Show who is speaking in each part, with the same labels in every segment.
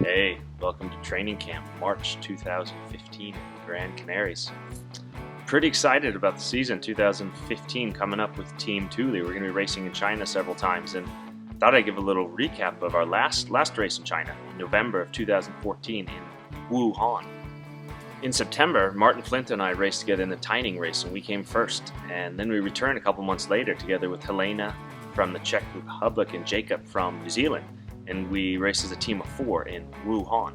Speaker 1: Hey, welcome to training camp, March 2015, Grand Canaries. Pretty excited about the season 2015 coming up with Team Thule. We're going to be racing in China several times, and thought I'd give a little recap of our last race in China in November of 2014 in Wuhan. In September, Martin Flinta and I raced together in the Tining race, and we came first. And then we returned a couple months later together with Helena from the Czech Republic and Jacob from New Zealand. And we raced as a team of 4 in Wuhan.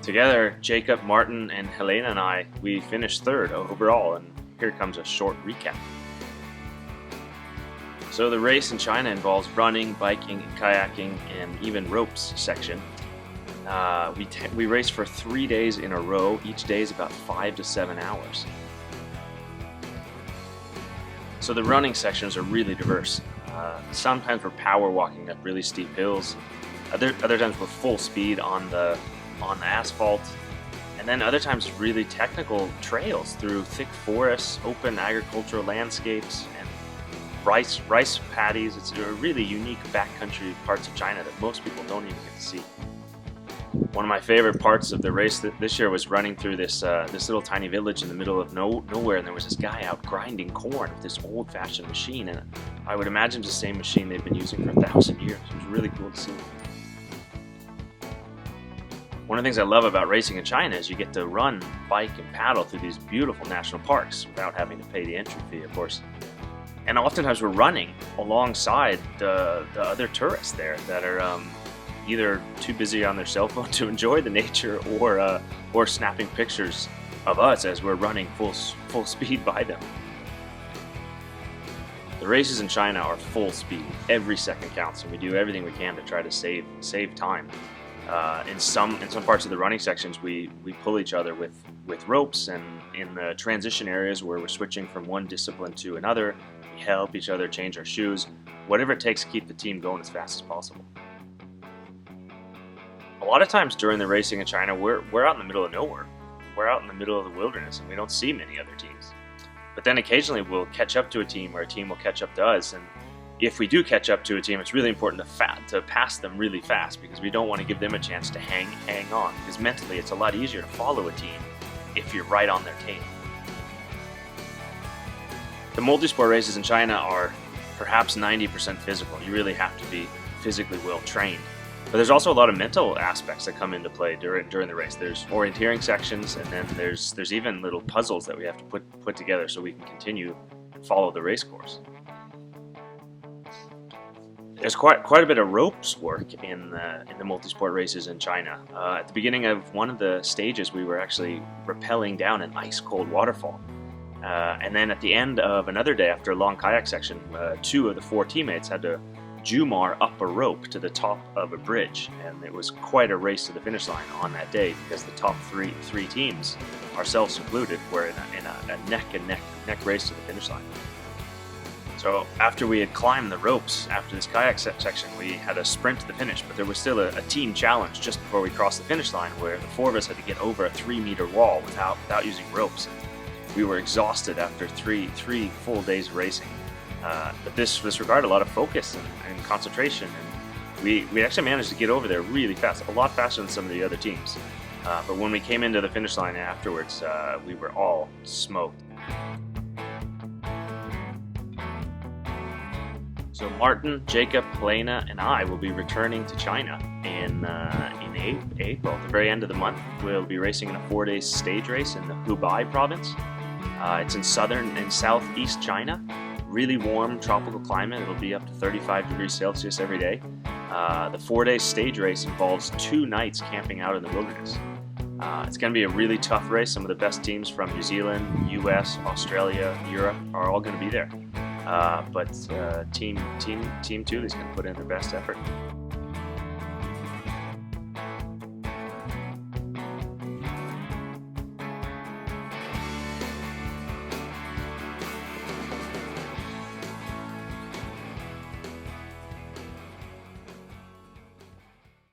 Speaker 1: Together, Jacob, Martin, and Helena and I, we finished 3rd overall, and here comes a short recap. So the race in China involves running, biking, kayaking, and even ropes section. We race for 3 days in a row. Each day is about 5 to 7 hours. So the running sections are really diverse. Sometimes we're power walking up really steep hills. Other times we're full speed on the asphalt, and then other times really technical trails through thick forests, open agricultural landscapes, and rice paddies. It's a really unique backcountry parts of China that most people don't even get to see. One of my favorite parts of the race this year was running through this little tiny village in the middle of nowhere, and there was this guy out grinding corn with this old-fashioned machine, and I would imagine it's the same machine they've been using for 1,000 years. It was really cool to see. One of the things I love about racing in China is you get to run, bike, and paddle through these beautiful national parks without having to pay the entry fee, of course. And oftentimes we're running alongside the other tourists there that are either too busy on their cell phone to enjoy the nature, or snapping pictures of us as we're running full speed by them. The races in China are full speed. Every second counts, and we do everything we can to try to save time. In some parts of the running sections, we pull each other with ropes, and in the transition areas where we're switching from one discipline to another, we help each other change our shoes, whatever it takes to keep the team going as fast as possible. A lot of times during the racing in China, we're out in the middle of nowhere. We're out in the middle of the wilderness, and we don't see many other teams. But then occasionally we'll catch up to a team, or a team will catch up to us. And if we do catch up to a team, it's really important to pass them really fast, because we don't want to give them a chance to hang on. Because mentally, it's a lot easier to follow a team if you're right on their tail. The multisport races in China are perhaps 90% physical. You really have to be physically well trained. But there's also a lot of mental aspects that come into play during the race. There's orienteering sections, and then there's even little puzzles that we have to put together so we can continue and follow the race course. There's quite a bit of ropes work in the multisport races in China. At the beginning of one of the stages, we were actually rappelling down an ice-cold waterfall. And then at the end of another day, after a long kayak section, 2 of the 4 teammates had to Jumar up a rope to the top of a bridge, and it was quite a race to the finish line on that day, because the top three teams, ourselves included, were in a neck race to the finish line. So after we had climbed the ropes after this kayak section, we had a sprint to the finish, but there was still a team challenge just before we crossed the finish line, where the 4 of us had to get over a 3-meter wall without using ropes. And we were exhausted after three full days of racing. But this required a lot of focus and concentration, and we actually managed to get over there really fast, a lot faster than some of the other teams. But when we came into the finish line afterwards, we were all smoked. So Martin, Jacob, Helena, and I will be returning to China in April. At the very end of the month, we'll be racing in a 4-day stage race in the Hubei province. It's in southern and southeast China. Really warm tropical climate. It'll be up to 35 degrees Celsius every day. The 4-day stage race involves 2 nights camping out in the wilderness. It's going to be a really tough race. Some of the best teams from New Zealand, US, Australia, Europe are all going to be there. But Team Thule is going to put in their best effort.